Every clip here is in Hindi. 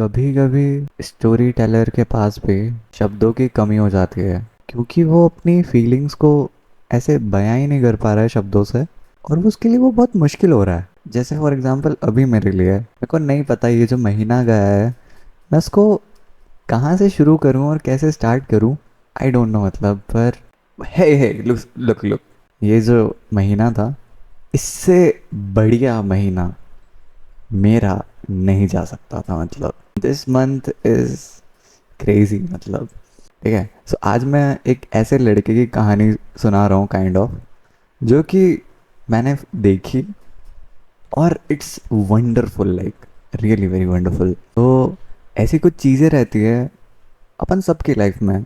कभी कभी स्टोरी टेलर के पास भी शब्दों की कमी हो जाती है क्योंकि वो अपनी फीलिंग्स को ऐसे बयां ही नहीं कर पा रहा है शब्दों से। और वो उसके लिए वो बहुत मुश्किल हो रहा है। जैसे फॉर एग्जांपल अभी मेरे लिए मेरे को नहीं पता ये जो महीना गया है मैं उसको कहाँ से शुरू करूँ और कैसे स्टार्ट करूँ। आई डोंट नो मतलब पर हे लुक लुक लुक, ये जो महीना था इससे बढ़िया महीना मेरा नहीं जा सकता था। मतलब दिस मंथ इज क्रेजी मतलब। ठीक है, सो आज मैं एक ऐसे लड़के की कहानी सुना रहा हूँ काइंड ऑफ, जो कि मैंने देखी और it's wonderful, like really very wonderful. तो ऐसी कुछ चीज़ें रहती है अपन सबकी लाइफ में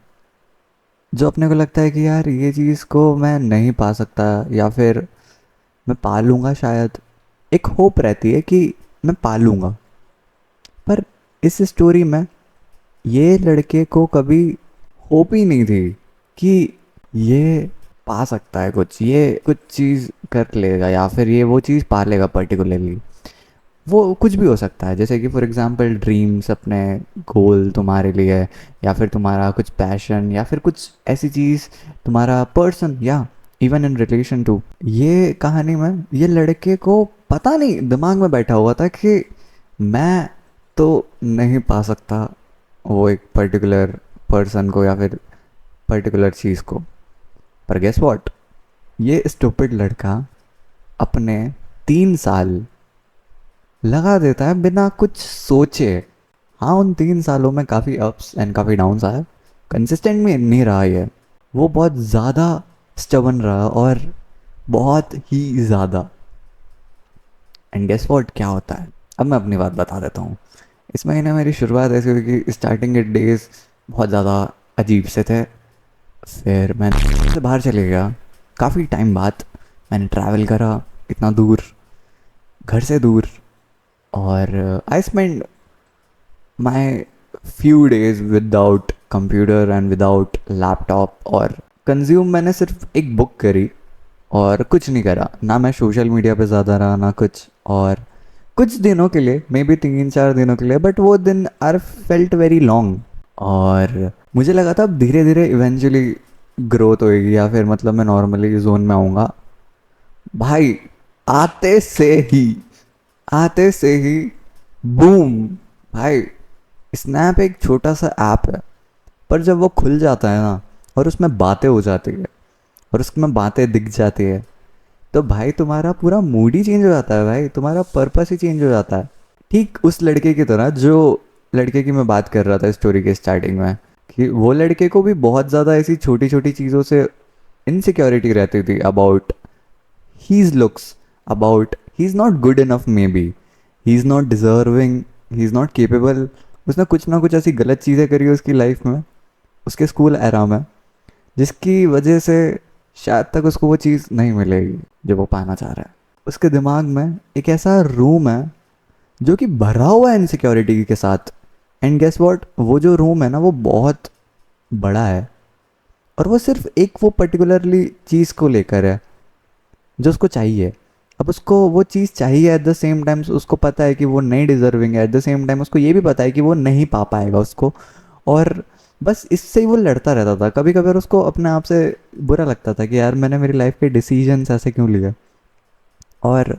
जो अपने को लगता है कि यार ये चीज़ को मैं नहीं पा सकता या फिर मैं पा लूँगा शायद। एक होप रहती है कि मैं पा लूँगा। पर इस स्टोरी में ये लड़के को कभी होप ही नहीं थी कि ये पा सकता है कुछ, ये कुछ चीज़ कर लेगा या फिर ये वो चीज़ पा लेगा पर्टिकुलरली। वो कुछ भी हो सकता है, जैसे कि फॉर एग्जांपल ड्रीम्स, अपने गोल तुम्हारे लिए, या फिर तुम्हारा कुछ पैशन, या फिर कुछ ऐसी चीज़, तुम्हारा पर्सन, या इवन इन रिलेशन टू। ये कहानी में ये लड़के को पता नहीं दिमाग में बैठा हुआ था कि मैं तो नहीं पा सकता वो एक पर्टिकुलर पर्सन को या फिर पर्टिकुलर चीज़ को। पर गेस व्हाट, ये स्टूपिड लड़का अपने 3 साल लगा देता है बिना कुछ सोचे। हाँ, उन 3 सालों में काफ़ी अप्स एंड काफ़ी डाउन्स आए। कंसिस्टेंट में नहीं रहा ये, वो बहुत ज़्यादा स्टबन रहा और बहुत ही ज़्यादा। एंड गेस व्हाट क्या होता है, अब मैं अपनी बात बता देता हूँ। इस महीने मेरी शुरुआत ऐसी हुई कि स्टार्टिंग के डेज बहुत ज़्यादा अजीब से थे। फिर मैं से बाहर चले गया काफ़ी टाइम बाद। मैंने ट्रैवल करा इतना दूर, घर से दूर। और I spend my few days without computer and without laptop. और कंज्यूम मैंने सिर्फ एक बुक करी और कुछ नहीं करा। ना मैं सोशल मीडिया पे ज़्यादा रहा ना कुछ। और कुछ दिनों के लिए, मे बी 3-4 दिनों के लिए, बट वो दिन आर फेल्ट वेरी लॉन्ग। और मुझे लगा था अब धीरे धीरे इवेंचुअली ग्रोथ होएगी या फिर मतलब मैं नॉर्मली जोन में आऊँगा। भाई, आते से ही आते से ही बूम। भाई, स्नैप एक छोटा सा ऐप है, पर जब वो खुल जाता है ना और उसमें बातें हो जाती है और उसमें बातें दिख जाती है, तो भाई तुम्हारा पूरा मूड ही चेंज हो जाता है। भाई तुम्हारा पर्पस ही चेंज हो जाता है। ठीक उस लड़के की तरह जो लड़के की मैं बात कर रहा था स्टोरी के स्टार्टिंग में, कि वो लड़के को भी बहुत ज़्यादा ऐसी छोटी छोटी चीज़ों से इनसिक्योरिटी रहती थी about his looks, about he is not good enough, maybe he is not deserving, he is not capable. उसने कुछ ना कुछ ऐसी गलत चीज़ें करी उसकी लाइफ में, उसके स्कूल एरा में, जिसकी वजह से शायद तक उसको वो चीज़ नहीं मिलेगी जो वो पाना चाह रहा है। उसके दिमाग में एक ऐसा रूम है जो कि भरा हुआ है इनसिक्योरिटी के साथ। एंड गेस व्हाट, वो जो रूम है ना वो बहुत बड़ा है और वो सिर्फ एक वो पर्टिकुलरली चीज़ को लेकर है जो उसको चाहिए। अब उसको वो चीज़ चाहिए, एट द सेम टाइम उसको पता है कि वो नहीं डिजर्विंग है, एट द सेम टाइम उसको ये भी पता है कि वो नहीं पा पाएगा उसको। और बस इससे ही वो लड़ता रहता था। कभी कभी उसको अपने आप से बुरा लगता था कि यार मैंने मेरी लाइफ के डिसीजंस ऐसे क्यों लिए। और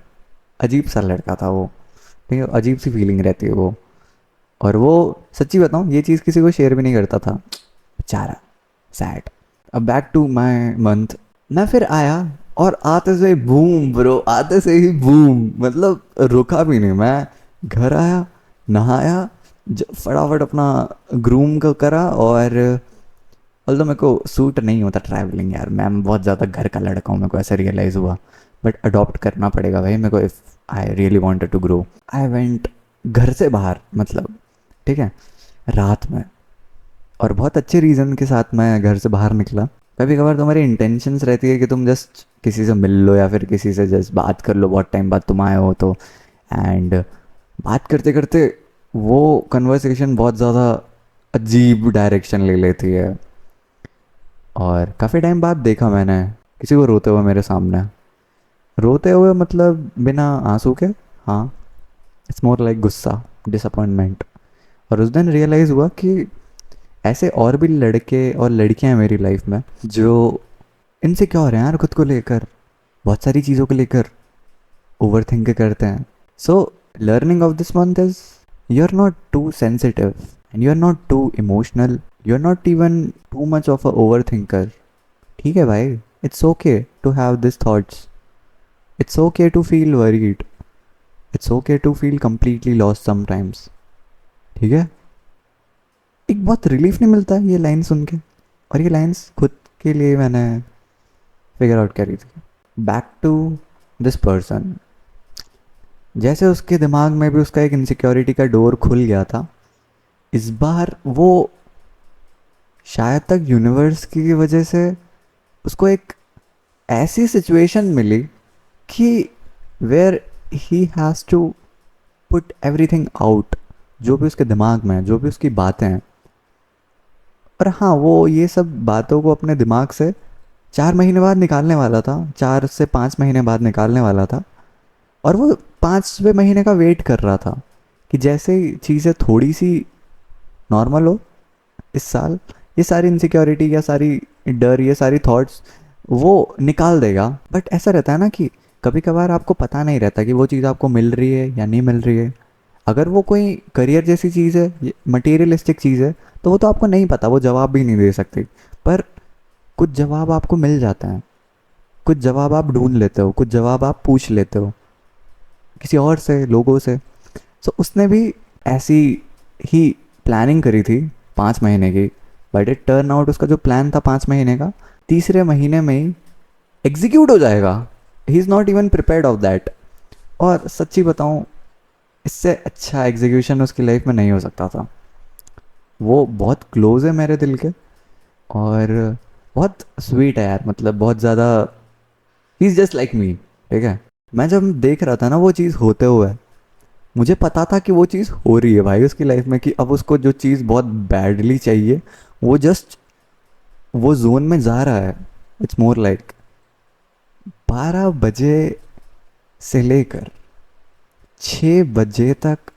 अजीब सा लड़का था वो। ठीक है, अजीब सी फीलिंग रहती है वो। और वो, सच्ची बताऊँ, ये चीज़ किसी को शेयर भी नहीं करता था, बेचारा, सैड। अब बैक टू माई मंथ। मैं फिर आया और आते से बूम ब्रो, आते से ही बूम, मतलब रुका भी नहीं। मैं घर आया, नहाया, फटाफट अपना ग्रूम का करा। और ऑल्दो मेरे को सूट नहीं होता ट्रैवलिंग यार, मैं बहुत ज़्यादा घर का लड़का हूँ, मेरे को ऐसा रियलाइज़ हुआ। बट अडॉप्ट करना पड़ेगा भाई मेरे को, if I really wanted to grow. I went घर से बाहर, मतलब ठीक है, रात में। और बहुत अच्छे रीज़न के साथ मैं घर से बाहर निकला। कभी कभार तुम्हारी इंटेंशंस रहती है कि तुम जस्ट किसी से मिल लो या फिर किसी से जस्ट बात कर लो, बहुत टाइम बाद तुम आए हो तो। एंड बात करते करते वो कन्वर्सेशन बहुत ज़्यादा अजीब डायरेक्शन ले लेती है। और काफ़ी टाइम बाद देखा मैंने किसी को रोते हुए मेरे सामने। रोते हुए मतलब बिना आंसू के, हाँ, इट्स मोर लाइक गुस्सा, डिसअपॉइंटमेंट। और उस दिन रियलाइज़ हुआ कि ऐसे और भी लड़के और लड़कियां हैं मेरी लाइफ में जो इनसिक्योर हैं यार खुद को लेकर, बहुत सारी चीज़ों को लेकर ओवर थिंक करते हैं. So learning of this month is you are not too sensitive and you are not too emotional, you are not even too much of a over thinker. ठीक है भाई, it's okay to have this thoughts, it's okay to feel worried, it's okay to feel completely lost sometimes. ठीक है. एक बहुत रिलीफ नहीं मिलता ये लाइन सुन के, और ये लाइन्स खुद के लिए मैंने फिगर आउट करी थी. Back to this person. जैसे उसके दिमाग में भी उसका एक इनसिक्योरिटी का डोर खुल गया था, इस बार वो शायद तक यूनिवर्स की वजह से उसको एक ऐसी सिचुएशन मिली कि where he has to put everything out, जो भी उसके दिमाग में है, जो भी उसकी बातें हैं. और हाँ, वो ये सब बातों को अपने दिमाग से 4 महीने बाद निकालने वाला था, 4 से 5 महीने बाद निकालने वाला था. और वो 5वें महीने का वेट कर रहा था कि जैसे ही चीज़ें थोड़ी सी नॉर्मल हो इस साल, ये सारी इनसिक्योरिटी या सारी डर, ये सारी थॉट्स वो निकाल देगा. बट ऐसा रहता है ना कि कभी कभार आपको पता नहीं रहता कि वो चीज़ आपको मिल रही है या नहीं मिल रही है. अगर वो कोई करियर जैसी चीज़ है, मटेरियलिस्टिक चीज़ है, तो वो तो आपको नहीं पता, वो जवाब भी नहीं दे सकते. पर कुछ जवाब आपको मिल जाते हैं, कुछ जवाब आप ढूंढ लेते हो, कुछ जवाब आप पूछ लेते हो किसी और से, लोगों से. सो उसने भी ऐसी ही प्लानिंग करी थी 5 महीने की. बट इट टर्न आउट उसका जो प्लान था 5 महीने का, तीसरे महीने में ही एग्जीक्यूट हो जाएगा. ही is not even prepared of that. और सच्ची बताऊँ, इससे अच्छा एग्जीक्यूशन उसकी लाइफ में नहीं हो सकता था. वो बहुत क्लोज है मेरे दिल के, और बहुत स्वीट है यार, मतलब बहुत ज़्यादा. He is just like me. ठीक है. मैं जब देख रहा था ना वो चीज़ होते हुए, मुझे पता था कि वो चीज़ हो रही है भाई उसकी लाइफ में, कि अब उसको जो चीज़ बहुत बैडली चाहिए वो जस्ट वो जोन में जा रहा है. इट्स मोर लाइक 12 बजे से लेकर 6 बजे तक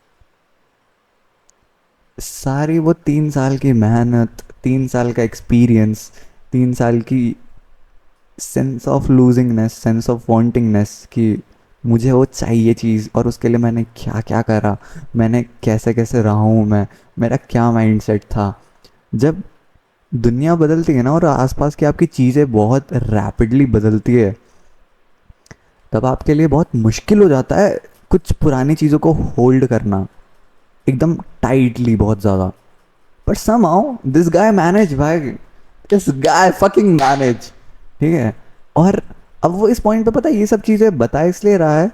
सारी वो 3 साल की मेहनत, 3 साल का एक्सपीरियंस, 3 साल की सेंस ऑफ लूजिंगनेस, सेंस ऑफ वांटिंगनेस, कि मुझे वो चाहिए चीज़, और उसके लिए मैंने क्या क्या करा, मैंने कैसे कैसे रहा हूँ मैं, मेरा क्या माइंडसेट था. जब दुनिया बदलती है ना और आसपास की आपकी चीज़ें बहुत रैपिडली बदलती है, तब आपके लिए बहुत मुश्किल हो जाता है कुछ पुरानी चीज़ों को होल्ड करना एकदम टाइटली, बहुत ज़्यादा. But somehow this guy manage भाई, दिस गाय फकिंग मैनेज. ठीक है. और अब वो इस पॉइंट पे पता है ये सब चीज़ें बता इसलिए रहा है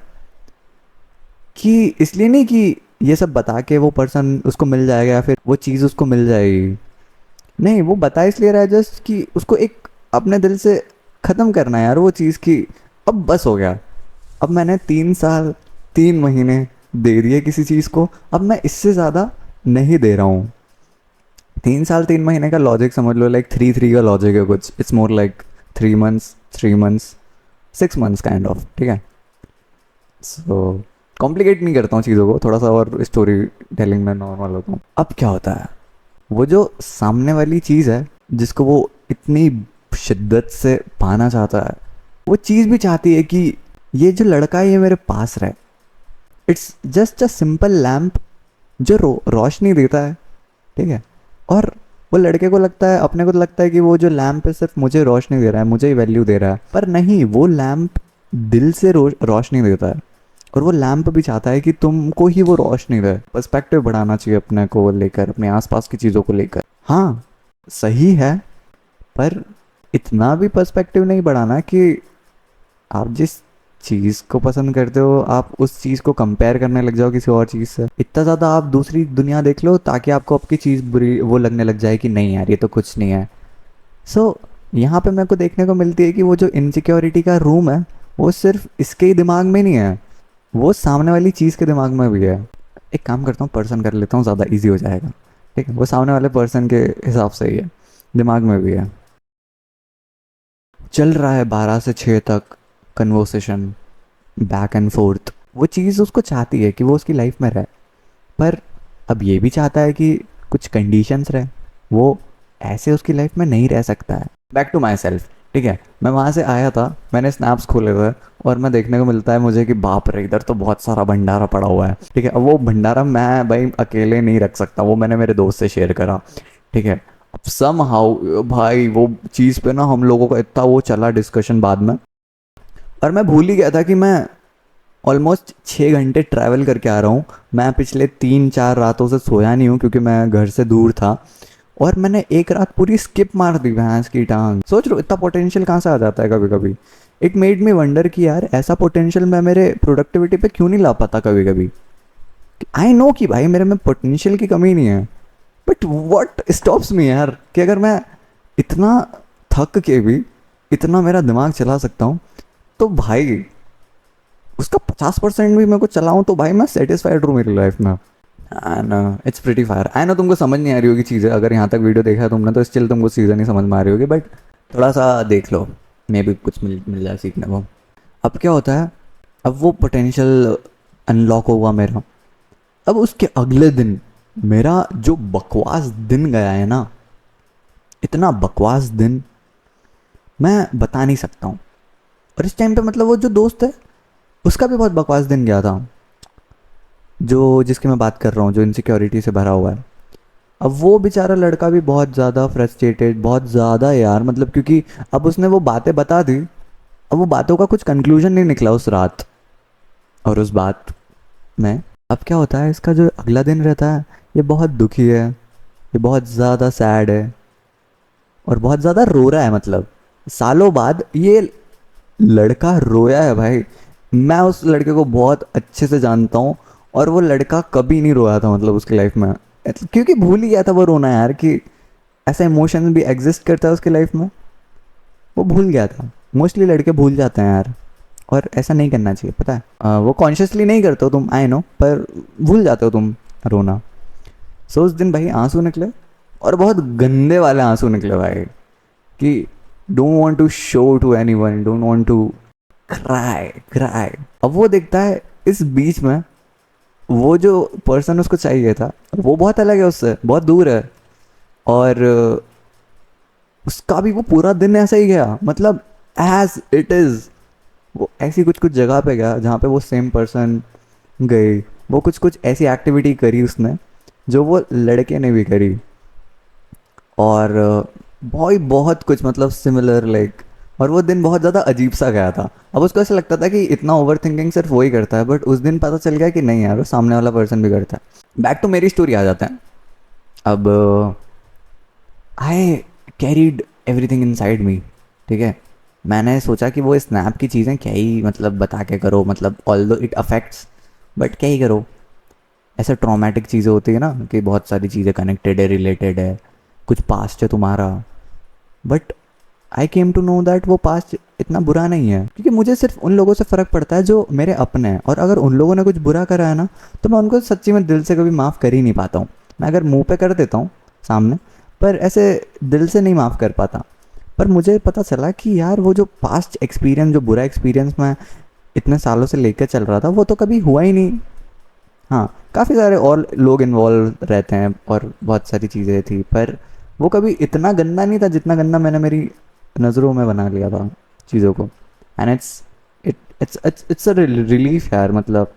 कि इसलिए नहीं कि ये सब बता के वो पर्सन उसको मिल जाएगा या फिर वो चीज़ उसको मिल जाएगी. नहीं, वो बता इसलिए रहा है जस्ट कि उसको एक अपने दिल से ख़त्म करना है यार वो चीज़ की. अब बस हो गया. अब मैंने 3 साल 3 महीने दे दिए किसी चीज़ को, अब मैं इससे ज़्यादा नहीं दे रहा हूँ. 3 साल 3 महीने का लॉजिक समझ लो, लाइक 3 3 का लॉजिक है कुछ. It's more like 3 months 3 months 6 months kind of. ठीक है. सो कॉम्प्लिकेट नहीं करता हूँ चीज़ों को, थोड़ा सा और स्टोरी टेलिंग में नॉर्मल होता हूँ. अब क्या होता है, वो जो सामने वाली चीज़ है जिसको वो इतनी शिद्दत से पाना चाहता है, वो चीज़ भी चाहती है कि ये जो लड़का है ये मेरे पास रहे. It's just a simple lamp जो रोशनी देता है. ठीक है. और वो लड़के को लगता है, अपने को तो लगता है कि वो जो लैम्प है सिर्फ मुझे रोशनी दे रहा है, मुझे ही वैल्यू दे रहा है. पर नहीं, वो लैम्प दिल से रोशनी देता है. और वो लैम्प भी चाहता है कि तुमको ही वो रोशनी दे. पर्सपेक्टिव बढ़ाना चाहिए अपने को लेकर, अपने आसपास की चीज़ों को लेकर. हाँ, सही है, पर इतना भी पर्सपेक्टिव नहीं बढ़ाना कि आप जिस चीज़ को पसंद करते हो आप उस चीज़ को कंपेयर करने लग जाओ किसी और चीज़ से. इतना ज़्यादा आप दूसरी दुनिया देख लो ताकि आपको आपकी चीज़ बुरी वो लगने लग जाए कि नहीं यार ये तो कुछ नहीं है. सो यहाँ पे मेरे को देखने को मिलती है कि वो जो इनसिक्योरिटी का रूम है वो सिर्फ इसके ही दिमाग में नहीं है, वो सामने वाली चीज़ के दिमाग में भी है. एक काम करता हूँ, पर्सन कर लेता हूँ, ज़्यादा इजी हो जाएगा. ठीक है. वो सामने वाले पर्सन के हिसाब से ही है, दिमाग में भी है. चल रहा है 12 से 6 तक कन्वर्सेशन, बैक एंड फोर्थ. वो चीज़ उसको चाहती है कि वो उसकी लाइफ में रहे, पर अब ये भी चाहता है कि कुछ कंडीशंस रहे, वो ऐसे उसकी लाइफ में नहीं रह सकता है। बैक टू माई सेल्फ, ठीक है, मैं वहाँ से आया था, मैंने स्नैप्स खोले हुए और मैं देखने को मिलता है मुझे कि बाप रे इधर तो बहुत सारा भंडारा पड़ा हुआ है, ठीक है। अब वो भंडारा मैं भाई अकेले नहीं रख सकता, वो मैंने मेरे दोस्त से शेयर करा, ठीक है। अब सम हाउ भाई वो चीज़ पे ना हम लोगों का इतना वो चला डिस्कशन बाद में, और मैं भूल ही गया था कि मैं ऑलमोस्ट 6 घंटे ट्रैवल करके आ रहा हूँ। मैं पिछले 3-4 रातों से सोया नहीं हूँ क्योंकि मैं घर से दूर था, और मैंने एक रात पूरी स्किप मार दी भैंस की टांग। सोच लो इतना पोटेंशियल कहाँ से आ जाता है कभी कभी। इट मेड मी वंडर कि यार ऐसा पोटेंशियल मैं मेरे प्रोडक्टिविटी पे क्यों नहीं ला पाता कभी कभी। आई नो कि भाई मेरे में पोटेंशियल की कमी नहीं है, बट वॉट स्टॉप्स मी यार, कि अगर मैं इतना थक के भी इतना मेरा दिमाग चला सकता हूँ, तो भाई उसका 50% भी मेरे को चलाऊँ तो भाई मैं सेटिस्फाइड हूँ मेरी लाइफ में। And it's pretty fire. I know तुमको समझ नहीं आ रही होगी चीज़ें, अगर यहाँ तक वीडियो देखा है तुमने तो स्टिल तुमको चीज़ें नहीं समझ में आ रही होगी, बट थोड़ा सा देख लो, मे भी कुछ मिल मिल जाए सीखने को। अब क्या होता है, अब वो पोटेंशियल अनलॉक हुआ मेरा। अब उसके अगले दिन मेरा जो बकवास दिन गया है ना, इतना बकवास दिन मैं बता नहीं सकता हूँ। और इस टाइम पे मतलब वो जो दोस्त है उसका भी बहुत बकवास दिन गया था, जो जिसकी मैं बात कर रहा हूँ, जो इनसिक्योरिटी से भरा हुआ है। अब वो बेचारा लड़का भी बहुत ज़्यादा फ्रस्ट्रेटेड, बहुत ज़्यादा यार, मतलब क्योंकि अब उसने वो बातें बता दी, अब वो बातों का कुछ कंक्लूजन नहीं निकला उस रात। और उस बात में अब क्या होता है, इसका जो अगला दिन रहता है ये बहुत दुखी है, ये बहुत ज़्यादा सैड है और बहुत ज़्यादा रो रहा है। मतलब सालों बाद ये लड़का रोया है भाई। मैं उस लड़के को बहुत अच्छे से जानता हूँ, और वो लड़का कभी नहीं रोया था मतलब उसकी लाइफ में, क्योंकि भूल ही गया था वो रोना यार, कि ऐसा इमोशन भी एग्जिस्ट करता है उसकी लाइफ में, वो भूल गया था। मोस्टली लड़के भूल जाते हैं यार, और ऐसा नहीं करना चाहिए, पता है। वो कॉन्शियसली नहीं करते हो तुम, आई नो, पर भूल जाते हो तुम रोना। सो उस दिन भाई आंसू निकले, और बहुत गंदे वाले आंसू निकले भाई, कि don't want to show to anyone, don't want to cry cry. अब वो देखता है इस बीच में वो जो पर्सन उसको चाहिए था वो बहुत अलग है उससे, बहुत दूर है, और उसका भी वो पूरा दिन ऐसा ही गया, मतलब एज इट इज़। वो ऐसी कुछ कुछ जगह पे गया जहाँ पे वो सेम पर्सन गई, वो कुछ कुछ ऐसी एक्टिविटी करी उसने जो वो लड़के ने भी करी, और बहुत बहुत कुछ मतलब सिमिलर लाइक। और वो दिन बहुत ज़्यादा अजीब सा गया था। अब उसको ऐसा लगता था कि इतना ओवर थिंकिंग सिर्फ वो ही करता है, बट उस दिन पता चल गया कि नहीं यार, वो सामने वाला पर्सन भी करता है। बैक टू मेरी स्टोरी आ जाता है। अब I carried everything inside me, ठीक है। मैंने सोचा कि वो स्नैप की चीज़ें क्या ही मतलब बता के करो, मतलब ऑल दो इट अफेक्ट्स, बट क्या ही करो, ऐसे ट्रॉमेटिक चीज़ें होती है ना कि बहुत सारी चीज़ें कनेक्टेड है, रिलेटेड है, कुछ पास्ट है तुम्हारा। But I came to know that वो पास्ट इतना बुरा नहीं है, क्योंकि मुझे सिर्फ उन लोगों से फ़र्क पड़ता है जो मेरे अपने हैं, और अगर उन लोगों ने कुछ बुरा करा है ना, तो मैं उनको सच्ची में दिल से कभी माफ़ कर ही नहीं पाता हूँ। मैं अगर मुंह पे कर देता हूँ सामने, पर ऐसे दिल से नहीं माफ़ कर पाता। पर मुझे पता चला कि यार वो जो पास्ट एक्सपीरियंस, जो बुरा एक्सपीरियंस मैं इतने सालों से लेकर चल रहा था, वो तो कभी हुआ ही नहीं। हाँ, काफ़ी सारे और लोग इन्वॉल्व रहते हैं और बहुत सारी चीज़ें थी, पर वो कभी इतना गंदा नहीं था जितना गंदा मैंने मेरी नज़रों में बना लिया था चीज़ों को। एंड इट्स अ रिलीफ यार, मतलब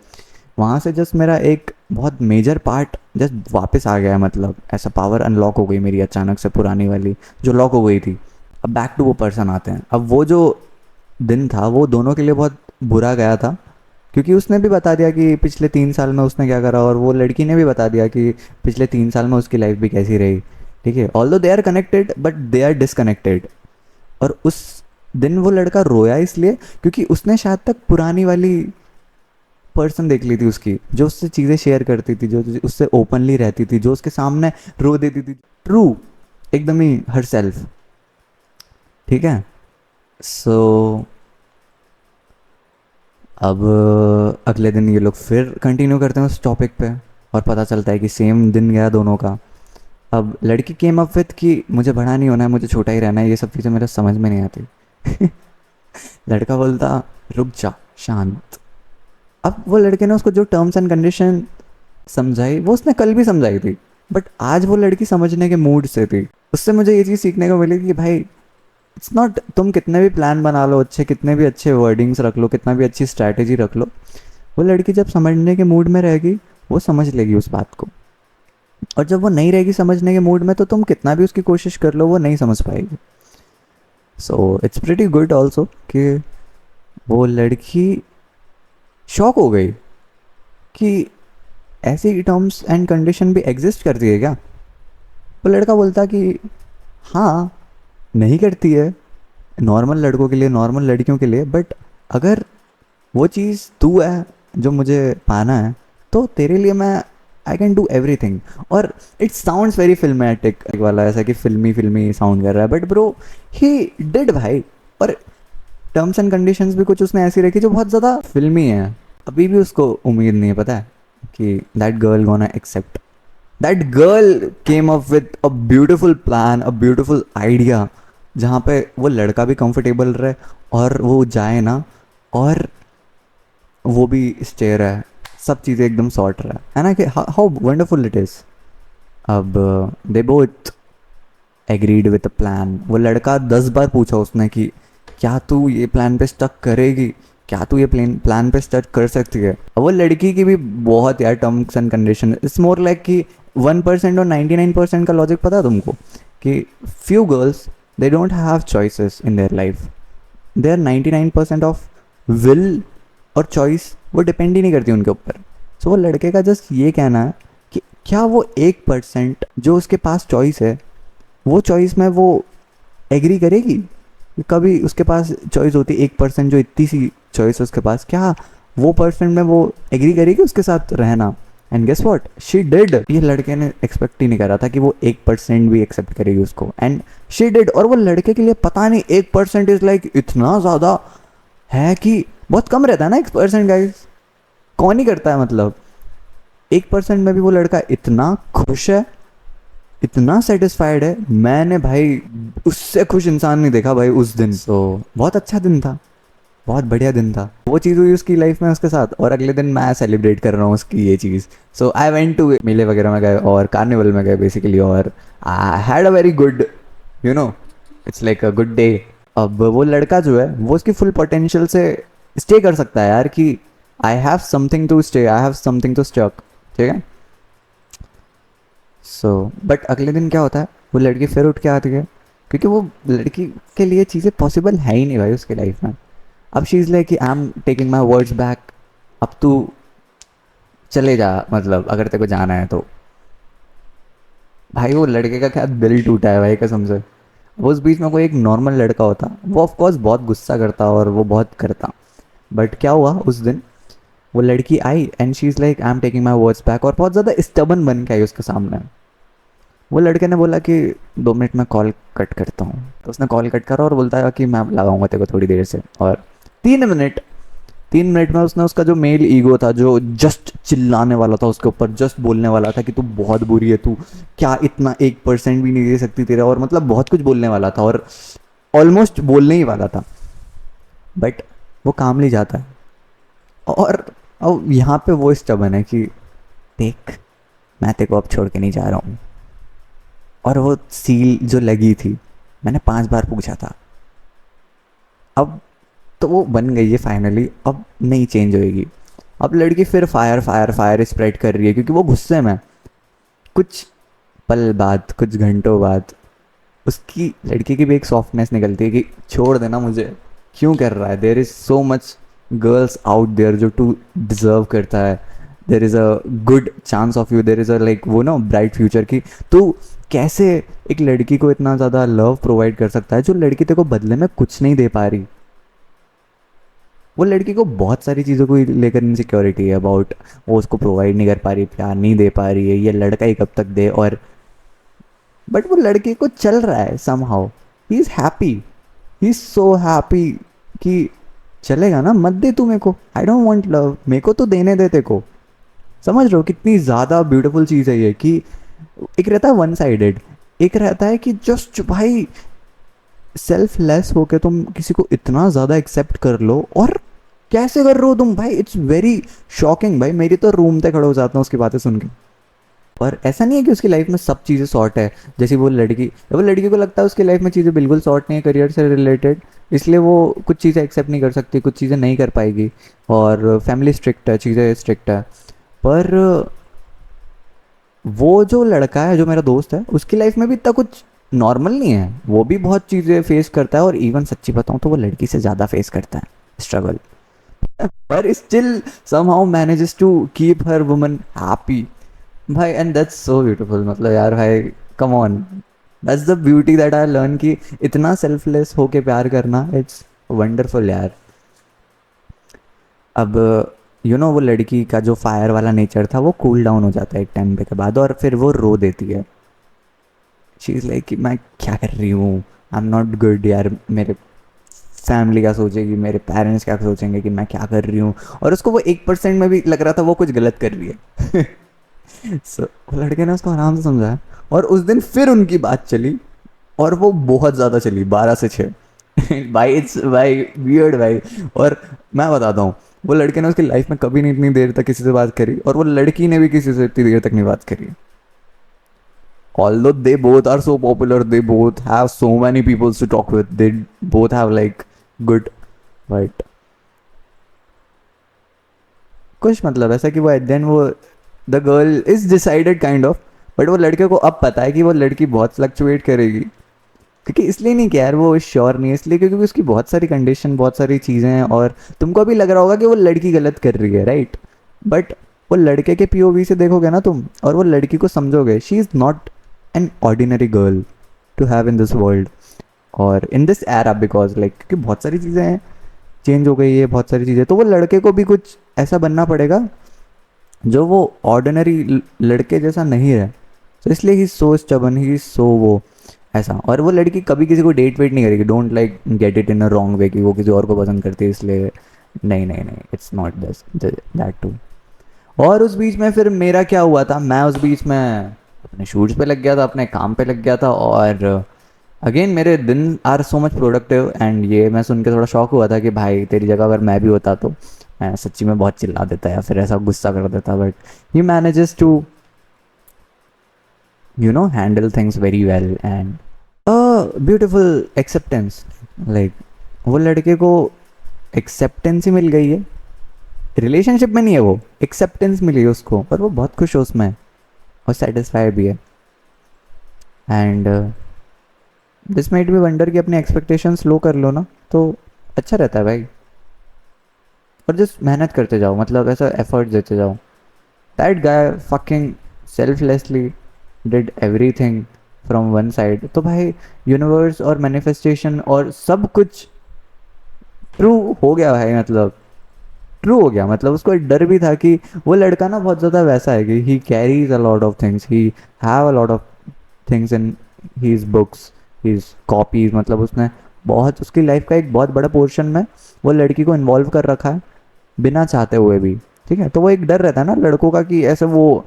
वहाँ से जस्ट मेरा एक बहुत मेजर पार्ट जस्ट वापस आ गया है, मतलब ऐसा पावर अनलॉक हो गई मेरी अचानक से, पुरानी वाली जो लॉक हो गई थी। अब बैक टू वो पर्सन आते हैं। अब वो जो दिन था वो दोनों के लिए बहुत बुरा गया था, क्योंकि उसने भी बता दिया कि पिछले 3 साल में उसने क्या करा, और वो लड़की ने भी बता दिया कि पिछले 3 साल में उसकी लाइफ भी कैसी रही, ठीक है। Although they are connected but they are disconnected. और उस दिन वो लड़का रोया इसलिए क्योंकि उसने शायद तक पुरानी वाली पर्सन देख ली थी उसकी, जो उससे चीज़ें शेयर करती थी, जो उससे ओपनली रहती थी, जो उसके सामने रो देती थी, ट्रू, एकदम ही हर सेल्फ, ठीक है। सो अब अगले दिन ये लोग फिर कंटिन्यू करते हैं उस टॉपिक पे, और पता चलता है कि सेम दिन गया दोनों का। अब लड़की केम अप विथ कि मुझे बड़ा नहीं होना है, मुझे छोटा ही रहना है, ये सब चीज़ें मेरे समझ में नहीं आती। लड़का बोलता रुक जा शांत। अब वो लड़के ने उसको जो टर्म्स एंड कंडीशन समझाई, वो उसने कल भी समझाई थी, बट आज वो लड़की समझने के मूड से थी। उससे मुझे ये चीज़ सीखने को मिली कि भाई इट्स नॉट, तुम कितने भी प्लान बना लो अच्छे, कितने भी अच्छे वर्डिंग्स रख लो, कितना भी अच्छी स्ट्रैटेजी रख लो, वो लड़की जब समझने के मूड में रहेगी वो समझ लेगी उस बात को। और जब वो नहीं रहेगी समझने के मूड में तो तुम कितना भी उसकी कोशिश कर लो वो नहीं समझ पाएगी। So it's pretty good also कि वो लड़की शॉक हो गई कि ऐसी टर्म्स एंड कंडीशन भी एग्जिस्ट करती है क्या। वो लड़का बोलता कि हाँ, नहीं करती है नॉर्मल लड़कों के लिए, नॉर्मल लड़कियों के लिए, बट अगर वो चीज़ तू है जो मुझे पाना है तो तेरे लिए मैं आई कैन डू एवरीथिंग। और इट साउंड्स वेरी फिल्मेटिक वाला, ऐसा कि फिल्मी फिल्मी साउंड कर रहा है, बट ब्रो ही डिड भाई। और टर्म्स एंड कंडीशंस भी कुछ उसने ऐसी रखी जो बहुत ज़्यादा फिल्मी है। अभी भी उसको उम्मीद नहीं है, पता है, कि that girl gonna accept. That girl came up with a beautiful plan, a beautiful idea, जहाँ पे वो लड़का भी कंफर्टेबल रहे और वो जाए ना, और वो भी स्टे रहा है, सब चीज़ें एकदम सॉर्ट रहा है ना, कि हाउ वंडरफुल इट इज़। अब they both agreed with a plan. वो लड़का 10 बार पूछा उसने कि क्या तू ये प्लान पे स्टक करेगी, क्या तू ये प्लान पे स्टक कर सकती है। अब वो लड़की की भी बहुत यार terms and condition, it's more like कि 1% और 99% का लॉजिक पता है तुमको, कि few girls they don't have choices in their life, their 99% of will और चॉइस वो डिपेंड ही नहीं करती उनके ऊपर। सो वो लड़के का जस्ट ये कहना है कि क्या वो 1% जो उसके पास चॉइस है, वो चॉइस में वो एग्री करेगी। कभी उसके पास चॉइस होती है 1%, जो इतनी सी चॉइस है उसके पास, क्या वो परसेंट में वो एग्री करेगी उसके साथ रहना। And guess what she did. ये लड़के ने एक्सपेक्ट ही नहीं करा था कि वो 1% भी एक्सेप्ट करेगी उसको, एंड शी डिड। और वो लड़के के लिए पता नहीं 1% इज लाइक इतना ज़्यादा है कि बहुत कम रहता है ना 1% गाइस, कौन ही करता है। मतलब 1% में भी वो लड़का इतना खुश है, इतना सेटिस्फाइड है, मैंने भाई उससे खुश इंसान नहीं देखा भाई उस दिन। तो बहुत अच्छा दिन था, बहुत बढ़िया दिन था। वो चीज़ हुई उसकी लाइफ में उसके साथ, और अगले दिन मैं सेलिब्रेट कर रहा हूँ उसकी ये चीज़। सो आई वेंट टू मेले वगैरह में गए और कार्निवल में गए बेसिकली, और I had a very good, you know, it's like a good day. अब वो लड़का जो है वो उसकी फुल पोटेंशियल से स्टे कर सकता है यार, कि I have something to stay, I have something to stalk, ठीक है। सो बट अगले दिन क्या होता है, वो लड़की फिर उठ के आती है, क्योंकि वो लड़की के लिए चीज़ें पॉसिबल है ही नहीं भाई उसकी लाइफ में। अब शी इज़ लाइक कि आई am taking my words back, अब तू चले जा, मतलब अगर तेरे को जाना है तो। भाई वो लड़के का क्या दिल टूटा है भाई कसम से। वो उस बीच में कोई एक नॉर्मल लड़का होता, वो ऑफकोर्स बहुत गुस्सा करता और वो बहुत करता, बट क्या हुआ उस दिन, वो लड़की आई and she is like I am taking my words back, और बहुत ज़्यादा स्टबन बन के आई उसके सामने। वो लड़के ने बोला कि 2 मिनट में कॉल कट करता हूँ, तो उसने कॉल कट करा और बोलता है कि मैं लगाऊंगा तेरे को थोड़ी देर से। और 3 मिनट, 3 मिनट में उसने उसका जो मेल ईगो था, जो जस्ट चिल्लाने वाला था उसके ऊपर, जस्ट बोलने वाला था कि तू बहुत बुरी है, तू क्या इतना 1% भी नहीं दे सकती तेरा, और मतलब बहुत कुछ बोलने वाला था और ऑलमोस्ट बोलने ही वाला था, बट वो काम ले जाता है। और अब यहाँ पे वो स्टबन है कि देख मैं तेरे को अब छोड़ के नहीं जा रहा हूँ। और वो सील जो लगी थी, मैंने 5 बार पूछा था, अब तो वो बन गई है फाइनली, अब नहीं चेंज होएगी। अब लड़की फिर फायर फायर फायर स्प्रेड कर रही है, क्योंकि वो गुस्से में। कुछ पल बाद, कुछ घंटों बाद, उसकी लड़की की भी एक सॉफ्टनेस निकलती है कि छोड़ देना मुझे, क्यों कर रहा है, there is so much girls out there जो टू डिजर्व करता है, there is a good chance of you, there is a like वो ना ब्राइट फ्यूचर की। तू कैसे एक लड़की को इतना ज़्यादा लव प्रोवाइड कर सकता है जो लड़की तेरे को बदले में कुछ नहीं दे पा रही। वो लड़की को बहुत सारी चीज़ों को लेकर इनसिक्योरिटी है अबाउट, वो उसको प्रोवाइड नहीं कर पा रही, प्यार नहीं दे पा रही है, ये लड़का ही कब तक दे। और बट वो लड़के को चल रहा है somehow, he is happy, he is so happy कि चलेगा ना, मत दे तू मेरे को, आई डोंट वांट लव, मेरे को तो देने दे तेरे को। समझ रहे हो कितनी ज़्यादा ब्यूटीफुल चीज़ है ये, कि एक रहता है वन साइडेड, एक रहता है कि जस्ट भाई सेल्फलेस होके तुम किसी को इतना ज़्यादा एक्सेप्ट कर लो, और कैसे कर रहे हो तुम भाई, इट्स वेरी शॉकिंग भाई, मेरी तो रूम तक खड़ा हो जाता हूँ उसकी बातें सुन के। और ऐसा नहीं है कि उसकी लाइफ में सब चीज़ें सॉर्ट है, जैसे वो लड़की को लगता है उसकी लाइफ में चीज़ें बिल्कुल सॉर्ट नहीं है करियर से रिलेटेड, इसलिए वो कुछ चीज़ें एक्सेप्ट नहीं कर सकती, कुछ चीज़ें नहीं कर पाएगी, और फैमिली स्ट्रिक्ट है, चीज़ें स्ट्रिक्ट है। पर वो जो लड़का है, जो मेरा दोस्त है, उसकी लाइफ में भी इतना कुछ नॉर्मल नहीं है, वो भी बहुत चीज़ें फेस करता है, और इवन सच्ची बताऊँ तो वो लड़की से ज़्यादा फेस करता है स्ट्रगल, पर still somehow manages to keep her woman happy भाई, एंड दैट्स सो ब्यूटीफुल, मतलब यार भाई, come on, that's the beauty that I learn कि इतना सेल्फलेस होके प्यार करना, इट्स वंडरफुल यार। अब वो लड़की का जो फायर वाला नेचर था वो कूल डाउन हो जाता है एक टाइम पे के बाद, और फिर वो रो देती है। शी इज़ लाइक कि मैं क्या कर रही हूँ, आई एम नॉट गुड यार, मेरे फैमिली क्या सोचेगी, मेरे पेरेंट्स क्या सोचेंगे कि मैं क्या कर रही हूँ, और उसको वो 1% में भी लग रहा था वो कुछ गलत कर रही है। सो वो लड़के ने उसको आराम से समझाया, और उस दिन फिर उनकी बात चली, और वो बहुत ज़्यादा चली, 12 से 6। भाई इट्स भाई वियर्ड भाई। और मैं बताता हूँ, वो लड़के ने उसकी लाइफ में कभी नहीं इतनी देर तक किसी से बात करी, और वो लड़की ने भी किसी से इतनी देर तक नहीं बात करी। Although they both are so popular, they both have so many people to talk with, they both have like good, but कुछ मतलब ऐसा कि वो एट देन वो the girl is decided kind of, but वो लड़के को अब पता है कि वो लड़की बहुत फ्लक्चुएट करेगी, क्योंकि इसलिए नहीं कि यार वो श्योर नहीं है, इसलिए क्योंकि उसकी बहुत सारी कंडीशन, बहुत सारी चीज़ें हैं, और तुमको भी लग रहा होगा कि वो लड़की गलत कर रही है, राइट, बट वो लड़के के पीओवी से देखोगे ना तुम, और वो लड़की को समझोगे, she is not an ordinary girl to have in this world, और in this era, because like क्योंकि बहुत सारी चीज़ें हैं, चेंज हो गई है बहुत सारी चीज़ें, तो वो लड़के को भी कुछ ऐसा बनना पड़ेगा जो वो ऑर्डिनरी लड़के जैसा नहीं है, तो इसलिए ही सो स्टबन, ही सो वो ऐसा। और वो लड़की कभी किसी को डेट वेट नहीं करेगी, don't like get it in a wrong way कि वो किसी और को पसंद करती है इसलिए, नहीं नहीं नहीं, it's not this that too. और उस बीच में फिर मेरा क्या हुआ था, मैं उस बीच में अपने शूट्स पे लग गया था, अपने काम पे लग गया था, और अगेन मेरे दिन are so much productive, and ये मैं सुन के थोड़ा शॉक हुआ था कि भाई तेरी जगह अगर मैं भी होता तो मैं सच्ची में बहुत चिल्ला देता या फिर ऐसा गुस्सा कर देता, but he manages to handle things very well, and beautiful acceptance, like वो लड़के को एक्सेप्टेंस ही मिल गई है, रिलेशनशिप में नहीं है, वो एक्सेप्टेंस मिली है उसको, और वो बहुत खुश है उसमें, और सेटिस्फाइड भी है। And this made me wonder कि अपने एक्सपेक्टेशंस लो कर लो ना तो अच्छा रहता है भाई, और जस्ट मेहनत करते जाओ, मतलब ऐसा एफर्ट देते जाओ। That guy fucking selflessly did everything from one side, तो भाई यूनिवर्स और मैनिफेस्टेशन और सब कुछ ट्रू हो गया भाई, मतलब ट्रू हो गया, मतलब उसको एक डर भी था कि वो लड़का ना बहुत ज़्यादा वैसा है कि he carries a lot of things, he have a lot of things in his books, his copies, मतलब उसने बहुत, उसकी लाइफ का एक बहुत बड़ा पोर्शन में वो लड़की को इन्वॉल्व कर रखा है बिना चाहते हुए भी, ठीक है। तो वो एक डर रहता है ना लड़कों का कि ऐसे वो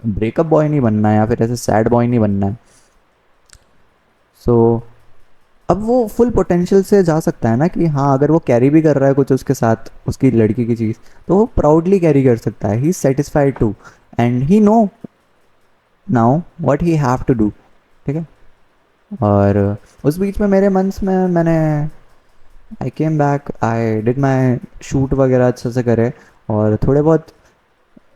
ब्रेकअप बॉय नहीं बनना है या फिर ऐसे सैड बॉय नहीं बनना है। सो अब वो फुल पोटेंशियल से जा सकता है ना कि हाँ, अगर वो कैरी भी कर रहा है कुछ उसके साथ उसकी लड़की की चीज़, तो वो प्राउडली कैरी कर सकता है, he is satisfied too, and he know now what he have to do, ठीक है। और उस बीच में मेरे मंथ्स में मैंने I came back, I did my shoot वगैरह अच्छे से करे, और थोड़े बहुत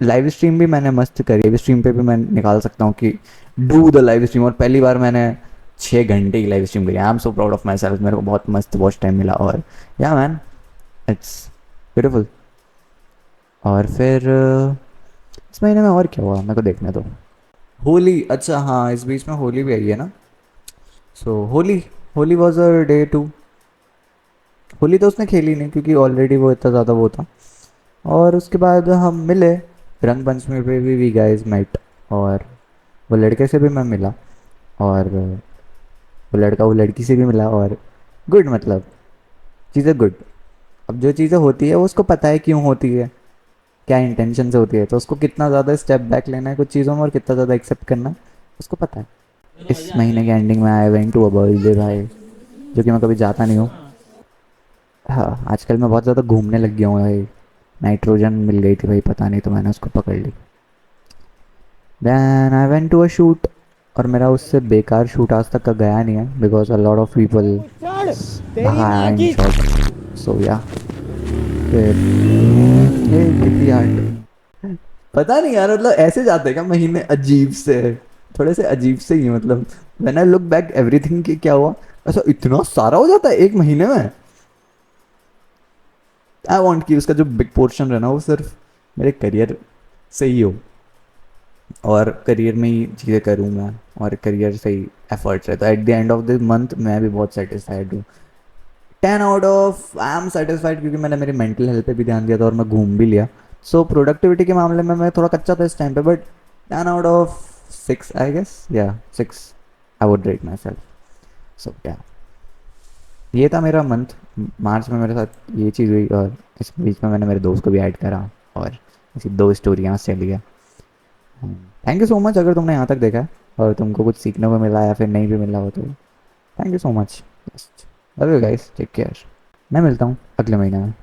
लाइव स्ट्रीम भी मैंने मस्त करी, लाइव स्ट्रीम पे भी मैं निकाल सकता हूँ कि डू द लाइव स्ट्रीम, और पहली बार मैंने 6 घंटे की लाइव स्ट्रीम करी, I am so proud of my self, मेरे को बहुत मस्त वॉच टाइम मिला, और या मैन इट्स ब्यूटीफुल। और फिर इस महीने में और क्या हुआ मेरे को देखने दो, होली, अच्छा हाँ इस बीच में होली भी आई है ना, so Holi, Holi was a day too. Holi तो उसने खेली नहीं क्योंकि ऑलरेडी वो इतना ज़्यादा वो था, और उसके बाद हम मिले रंग पंचमी पे भी, वी गाइस मेट, और वो लड़के से भी मैं मिला, और वो लड़का वो लड़की से भी मिला, और गुड, मतलब चीज़ें गुड। अब जो चीज़ें होती है वो उसको पता है क्यों होती है, क्या इंटेंशन से होती है, तो उसको कितना ज़्यादा स्टेप बैक लेना है कुछ चीज़ों में और कितना ज़्यादा एक्सेप्ट करना है उसको पता है। इस महीने के एंडिंग में I went to a birthday भाई, जो कि मैं कभी जाता नहीं हूँ, हाँ, आजकल मैं बहुत ज़्यादा घूमने लग गया हूँ भाई। नाइट्रोजन मिल गई थी भाई, पता नहीं, तो मैंने उसको पकड़ ली। Then I went to a shoot, और मेरा उससे बेकार शूट आज तक का गया नहीं है because a lot of people भगाया इन शॉट। सो या फिर ये कितनी आर्ट, पता नहीं यार, मतलब ऐसे जाते हैं क्या महीने अजीब से, थोड़े से अजीब से ही, मतलब when I look back everything कि क्या हुआ, ऐसा इतना सारा हो जाता है एक महीने में। आई वांट कि उसका जो बिग पोर्शन रहना वो सिर्फ मेरे करियर से ही हो, और करियर में ही चीज़ें करूँ मैं, और करियर से ही एफर्ट्स है, तो at the end of the month मैं भी बहुत सेटिस्फाइड हूँ। 10 out of I am satisfied, क्योंकि मैंने मेरी मेंटल हेल्थ पे भी ध्यान दिया था और मैं घूम भी लिया। सो प्रोडक्टिविटी के मामले में मैं थोड़ा कच्चा था इस टाइम पे, but 10 out of 6 I guess, या 6 I would rate myself. So क्या, ये था मेरा मंथ। मार्च में मेरे साथ ये चीज़ हुई, और इस बीच में मैंने मेरे दोस्त को भी ऐड करा, और ऐसी 2 स्टोरियाँ चली है। थैंक यू सो मच अगर तुमने यहाँ तक देखा है और तुमको कुछ सीखने को मिला या फिर नहीं भी मिला हो तो thank you so much. Love you guys, take care. मैं मिलता हूँ अगले महीने में।